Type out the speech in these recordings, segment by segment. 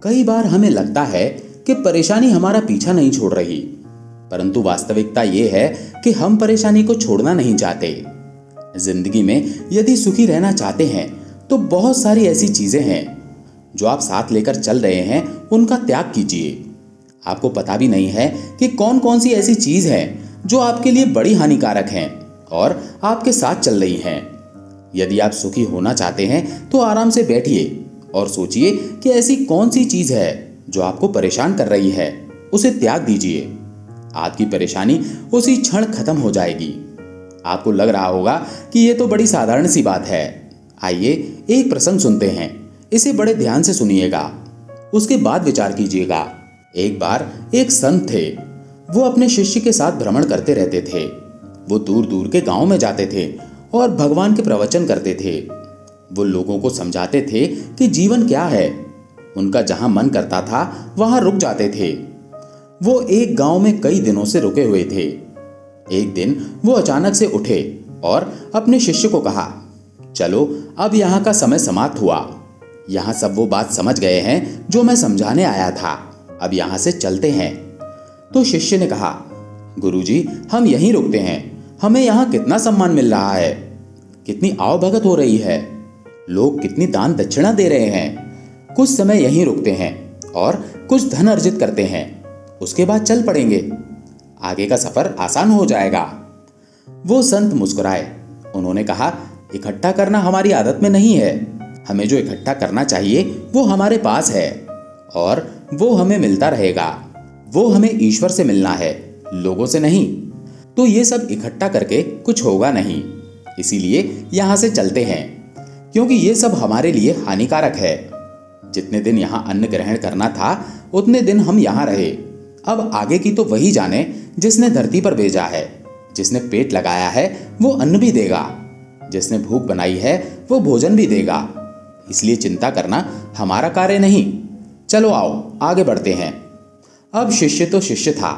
कई बार हमें लगता है कि परेशानी हमारा पीछा नहीं छोड़ रही, परंतु वास्तविकता ये है कि हम परेशानी को छोड़ना नहीं चाहते। जिंदगी में यदि सुखी रहना चाहते हैं तो बहुत सारी ऐसी चीजें हैं जो आप साथ लेकर चल रहे हैं, उनका त्याग कीजिए। आपको पता भी नहीं है कि कौन कौन सी ऐसी चीज है जो आपके लिए बड़ी हानिकारक हैं और आपके साथ चल रही हैं। यदि आप सुखी होना चाहते हैं तो आराम से बैठिए और सोचिए कि ऐसी कौन सी चीज है जो आपको परेशान कर रही है, उसे त्याग दीजिए। आपकी परेशानी उसी क्षण खत्म हो जाएगी। आपको लग रहा होगा कि ये तो बड़ी साधारण सी बात है। आइए एक प्रसंग सुनते हैं, इसे बड़े ध्यान से सुनिएगा, उसके बाद विचार कीजिएगा। एक बार एक संत थे। वो अपने शिष्य के साथ भ्रमण करते रहते थे। वो दूर दूर के गांव में जाते थे और भगवान के प्रवचन करते थे। वो लोगों को समझाते थे कि जीवन क्या है। उनका जहां मन करता था वहां रुक जाते थे। वो एक गांव में कई दिनों से रुके हुए थे। एक दिन वो अचानक से उठे और अपने शिष्य को कहा, चलो अब यहाँ का समय समाप्त हुआ। यहाँ सब वो बात समझ गए हैं जो मैं समझाने आया था। अब यहाँ से चलते हैं। तो शिष्य ने कहा, गुरुजी हम यहीं रुकते हैं। हमें यहाँ कितना सम्मान मिल रहा है, कितनी आवभगत हो रही है, लोग कितनी दान दक्षिणा दे रहे हैं। कुछ समय यहीं रुकते हैं और कुछ धन अर्जित करते हैं, उसके बाद चल पड़ेंगे। आगे का सफर आसान हो जाएगा। वो संत मुस्कुराए। उन्होंने कहा, इकट्ठा करना हमारी आदत में नहीं है। हमें जो इकट्ठा करना चाहिए वो हमारे पास है और वो हमें मिलता रहेगा। वो हमें ईश्वर से मिलना है, लोगों से नहीं। तो ये सब इकट्ठा करके कुछ होगा नहीं। इसीलिए यहाँ से चलते हैं, क्योंकि ये सब हमारे लिए हानिकारक है। जितने दिन यहाँ अन्न ग्रहण करना था उतने दिन हम यहाँ रहे। अब आगे की तो वही जाने जिसने धरती पर भेजा है। जिसने पेट लगाया है वो अन्न भी देगा, जिसने भूख बनाई है वो भोजन भी देगा। इसलिए चिंता करना हमारा कार्य नहीं। चलो आओ आगे बढ़ते हैं। अब शिष्य तो शिष्य था।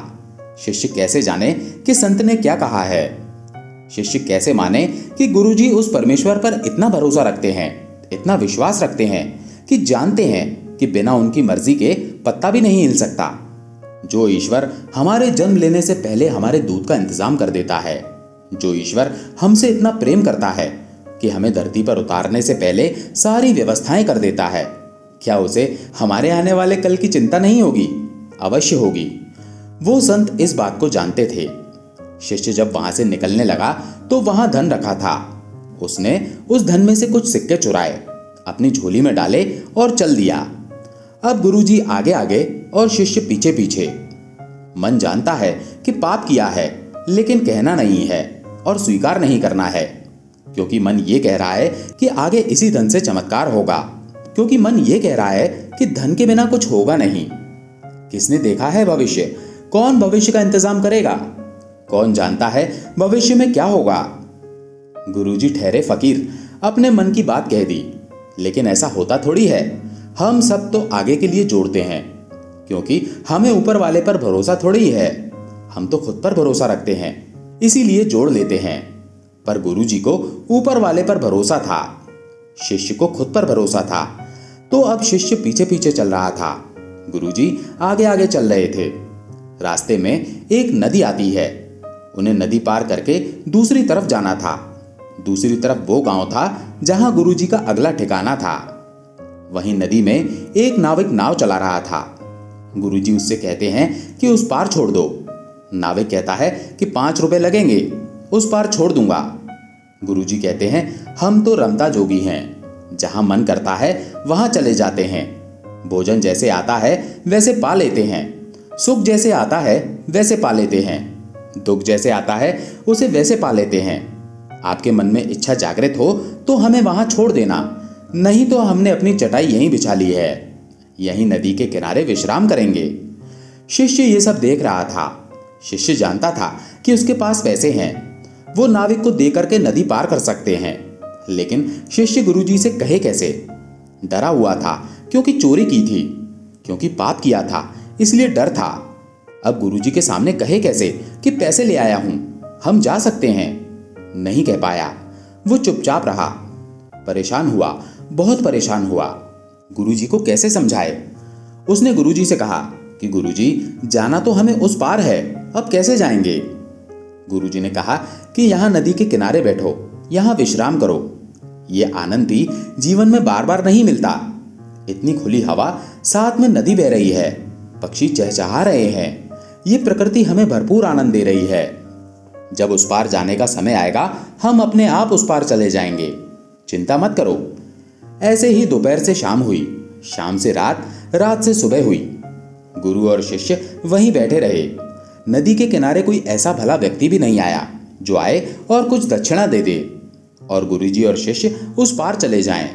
शिष्य कैसे जाने कि संत ने क्या कहा है। शिष्य कैसे माने कि गुरुजी उस परमेश्वर पर इतना भरोसा रखते हैं, इतना विश्वास रखते हैं कि जानते हैं कि बिना उनकी मर्जी के पत्ता भी नहीं हिल सकता। जो ईश्वर हमारे जन्म लेने से पहले हमारे दूध का इंतजाम कर देता है, जो ईश्वर हमसे इतना प्रेम करता है कि हमें धरती पर उतारने से पहले सारी व्यवस्थाएं कर देता है, क्या उसे हमारे आने वाले कल की चिंता नहीं होगी? अवश्य होगी। वो संत इस बात को जानते थे। शिष्य जब वहां से निकलने लगा तो वहां धन रखा था। उसने उस धन में से कुछ सिक्के चुराए, अपनी झोली में डाले और चल दिया। अब गुरुजी आगे आगे और शिष्य पीछे पीछे। मन जानता है कि पाप किया है, लेकिन कहना नहीं है और स्वीकार नहीं करना है, क्योंकि मन ये कह रहा है कि आगे इसी धन से चमत्कार होगा, क्योंकि मन ये कह रहा है कि धन के बिना कुछ होगा नहीं। किसने देखा है भविष्य? कौन भविष्य का इंतजाम करेगा? कौन जानता है भविष्य में क्या होगा? गुरुजी ठहरे फकीर, अपने मन की बात कह दी, लेकिन ऐसा होता थोड़ी है। हम सब तो आगे के लिए जोड़ते हैं, क्योंकि हमें ऊपर वाले पर भरोसा थोड़ी ही है। हम तो खुद पर भरोसा रखते हैं, इसीलिए जोड़ लेते हैं। पर गुरुजी को ऊपर वाले पर भरोसा था, शिष्य को खुद पर भरोसा था। तो अब शिष्य पीछे पीछे चल रहा था, गुरुजी आगे आगे चल रहे थे। रास्ते में एक नदी आती है। उन्हें नदी पार करके दूसरी तरफ जाना था। दूसरी तरफ वो गांव था जहां गुरुजी का अगला ठिकाना था। वहीं नदी में एक नाविक नाव चला रहा था। गुरुजी उससे कहते हैं कि उस पार छोड़ दो। नाविक कहता है कि 5 रुपए लगेंगे, उस पार छोड़ दूंगा। गुरुजी कहते हैं, हम तो रमता जोगी हैं, जहां मन करता है वहां चले जाते हैं। भोजन जैसे आता है वैसे पा लेते हैं, सुख जैसे आता है वैसे पा लेते हैं, दुख जैसे आता है उसे वैसे पा लेते हैं। आपके मन में इच्छा जागृत हो तो हमें वहां छोड़ देना, नहीं तो हमने अपनी चटाई यहीं बिछा ली है, यहीं नदी के किनारे विश्राम करेंगे। शिष्य ये सब देख रहा था। शिष्य जानता था कि उसके पास पैसे हैं, वो नाविक को दे करके नदी पार कर सकते हैं, लेकिन शिष्य गुरुजी से कहे कैसे? डरा हुआ था, क्योंकि चोरी की थी, क्योंकि पाप किया था, इसलिए डर था। अब गुरुजी के सामने कहे कैसे कि पैसे ले आया हूं, हम जा सकते हैं? नहीं कह पाया। वो चुपचाप रहा। परेशान हुआ, बहुत परेशान हुआ। गुरुजी को कैसे समझाए? उसने गुरुजी से कहा कि गुरुजी, जाना तो हमें उस पार है, अब कैसे जाएंगे? गुरुजी ने कहा कि यहाँ नदी के किनारे बैठो, यहाँ विश्राम करो। ये आनंद भी जीवन में बार बार नहीं मिलता। इतनी खुली हवा, साथ में नदी बह रही है, पक्षी चहचहा रहे हैं, ये प्रकृति हमें भरपूर आनंद दे रही है। जब उस पार जाने का समय आएगा, हम अपने आप उस पार चले जाएंगे, चिंता मत करो। ऐसे ही दोपहर से शाम हुई, शाम से रात, रात से सुबह हुई। गुरु और शिष्य वहीं बैठे रहे। नदी के किनारे कोई ऐसा भला व्यक्ति भी नहीं आया जो आए और कुछ दक्षिणा दे दे और गुरुजी और शिष्य उस पार चले जाएं।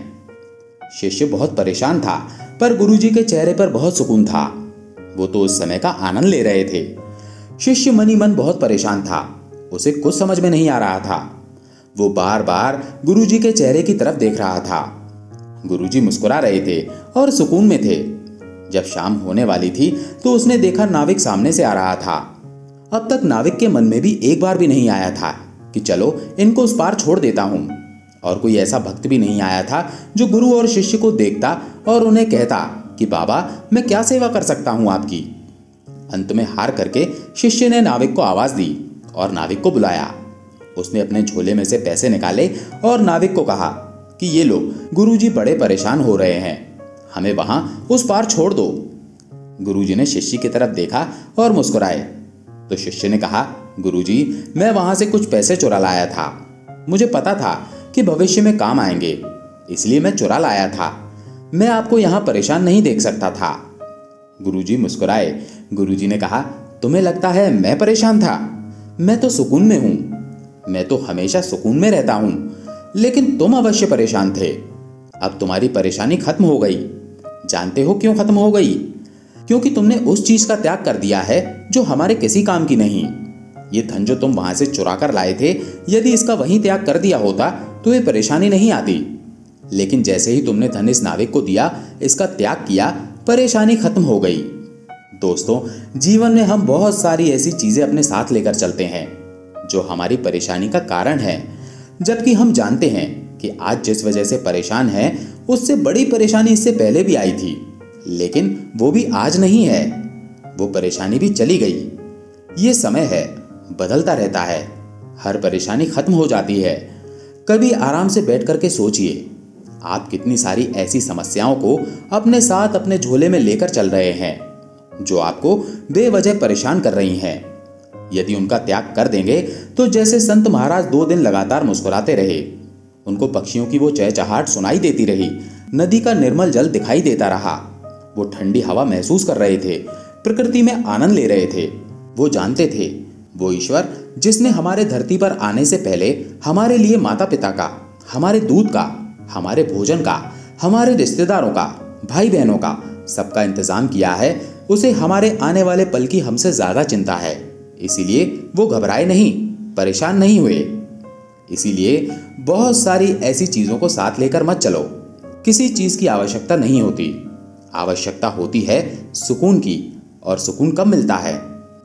शिष्य बहुत परेशान था, पर गुरुजी के चेहरे पर बहुत सुकून था। वो तो उस समय का आनंद ले रहे थे। शिष्य मन ही मन बहुत परेशान था, उसे कुछ समझ में नहीं आ रहा था। वो बार बार गुरुजी के चेहरे की तरफ देख रहा था। गुरुजी मुस्कुरा रहे थे और सुकून में थे। जब शाम होने वाली थी तो उसने देखा नाविक सामने से आ रहा था। अब तक नाविक के मन में भी एक बार भी नहीं आया था कि चलो इनको उस पार छोड़ देता हूं। और कोई ऐसा भक्त भी नहीं आया था जो गुरु और शिष्य को देखता और उन्हें कहता कि बाबा, मैं क्या सेवा कर सकता हूं आपकी। अंत में हार करके शिष्य ने नाविक को आवाज दी और नाविक को बुलाया। उसने अपने झोले में से पैसे निकाले और नाविक को कहा कि ये लो, गुरुजी बड़े परेशान हो रहे हैं, हमें वहां उस पार छोड़ दो। गुरुजी ने शिष्य की तरफ देखा और मुस्कुराए। तो शिष्य ने कहा, गुरुजी, मैं वहां से कुछ पैसे चुरा लाया था। मुझे पता था कि भविष्य में काम आएंगे, इसलिए मैं चुरा लाया था। मैं आपको यहां परेशान नहीं देख सकता था। गुरुजी मुस्कुराए। गुरुजी ने कहा, तुम्हें लगता है मैं परेशान था? मैं तो सुकून में हूं। मैं तो हमेशा सुकून में रहता हूं, लेकिन तुम अवश्य परेशान थे। अब तुम्हारी परेशानी खत्म हो गई। जानते हो क्यों खत्म हो गई? क्योंकि तुमने उस चीज का त्याग कर दिया है जो हमारे किसी काम की नहीं। ये धन जो तुम वहां से चुरा कर लाए थे, यदि इसका वहीं त्याग कर दिया होता तो ये परेशानी नहीं आती। लेकिन जैसे ही तुमने धन इस नाविक को दिया, इसका त्याग किया, परेशानी खत्म हो गई। दोस्तों, जीवन में हम बहुत सारी ऐसी चीजें अपने साथ लेकर चलते हैं जो हमारी परेशानी का कारण है, जबकि हम जानते हैं कि आज जिस वजह से परेशान हैं, उससे बड़ी परेशानी इससे पहले भी आई थी, लेकिन वो भी आज नहीं है। वो परेशानी भी चली गई। ये समय है, बदलता रहता है, हर परेशानी खत्म हो जाती है। कभी आराम से बैठ करके सोचिए, आप कितनी सारी ऐसी समस्याओं को अपने साथ अपने झोले में लेकर चल रहे हैं जो आपको बेवजह परेशान कर रही हैं। यदि उनका त्याग कर देंगे तो जैसे संत महाराज 2 दिन लगातार मुस्कुराते रहे, उनको पक्षियों की वो चहचहाहट सुनाई देती रही, नदी का निर्मल जल दिखाई देता रहा, वो ठंडी हवा महसूस कर रहे थे, प्रकृति में आनंद ले रहे थे। वो जानते थे वो ईश्वर जिसने हमारे धरती पर आने से पहले हमारे लिए माता पिता का, हमारे दूध का, हमारे भोजन का, हमारे रिश्तेदारों का, भाई बहनों का, सबका इंतजाम किया है, उसे हमारे आने वाले पल की हमसे ज्यादा चिंता है। इसीलिए वो घबराए नहीं, परेशान नहीं हुए। इसीलिए बहुत सारी ऐसी चीजों को साथ लेकर मत चलो। किसी चीज की आवश्यकता नहीं होती, आवश्यकता होती है सुकून की। और सुकून कब मिलता है?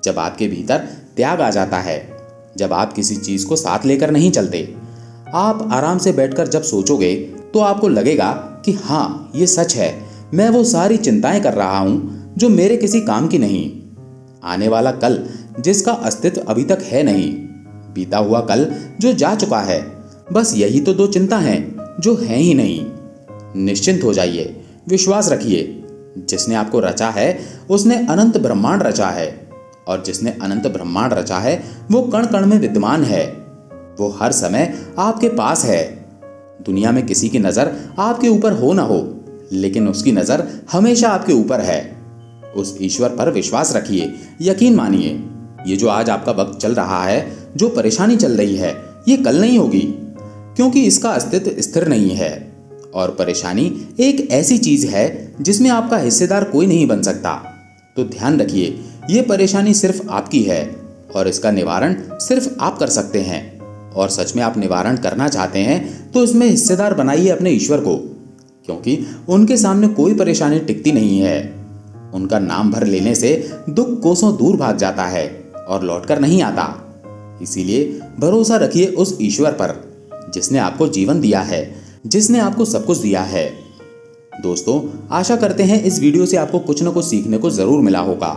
जब आपके भीतर त्याग आ जाता है, जब आप किसी चीज को साथ लेकर नहीं चलते। आप आराम से बैठकर जब सोचोगे तो आपको लगेगा कि हाँ, ये सच है, मैं वो सारी चिंताएं कर रहा हूं जो मेरे किसी काम की नहीं। आने वाला कल जिसका अस्तित्व अभी तक है नहीं, बीता हुआ कल जो जा चुका है, बस यही तो 2 चिंता हैं जो हैं ही नहीं। निश्चिंत हो जाइए, विश्वास रखिए, जिसने आपको रचा है उसने अनंत ब्रह्मांड रचा है, और जिसने अनंत ब्रह्मांड रचा है वो कण कण में विद्यमान है। वो हर समय आपके पास है। दुनिया में किसी की नजर आपके ऊपर हो ना हो, लेकिन उसकी नजर हमेशा आपके ऊपर है। उस ईश्वर पर विश्वास रखिए, यकीन मानिए। ये जो आज आपका वक्त चल रहा है, जो परेशानी चल रही है, ये कल नहीं होगी, क्योंकि इसका अस्तित्व स्थिर नहीं है। और परेशानी एक ऐसी चीज है जिसमें आपका हिस्सेदार कोई नहीं बन सकता। तो ध्यान रखिए, ये परेशानी सिर्फ आपकी है और इसका निवारण सिर्फ आप कर सकते हैं। और सच में आप निवारण करना चाहते हैं तो इसमें हिस्सेदार बनाइए अपने ईश्वर को, क्योंकि उनके सामने कोई परेशानी टिकती नहीं है। उनका नाम भर लेने से दुख कोसों दूर भाग जाता है और लौटकर नहीं आता। इसीलिए भरोसा रखिए उस ईश्वर पर जिसने आपको जीवन दिया है, जिसने आपको सब कुछ दिया है। दोस्तों, आशा करते हैं इस वीडियो से आपको कुछ न कुछ सीखने को जरूर मिला होगा।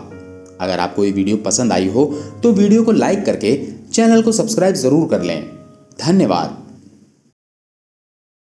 अगर आपको ये वीडियो पसंद आई हो तो वीडियो को लाइक करके चैनल को सब्सक्राइब जरूर कर लें। धन्यवाद।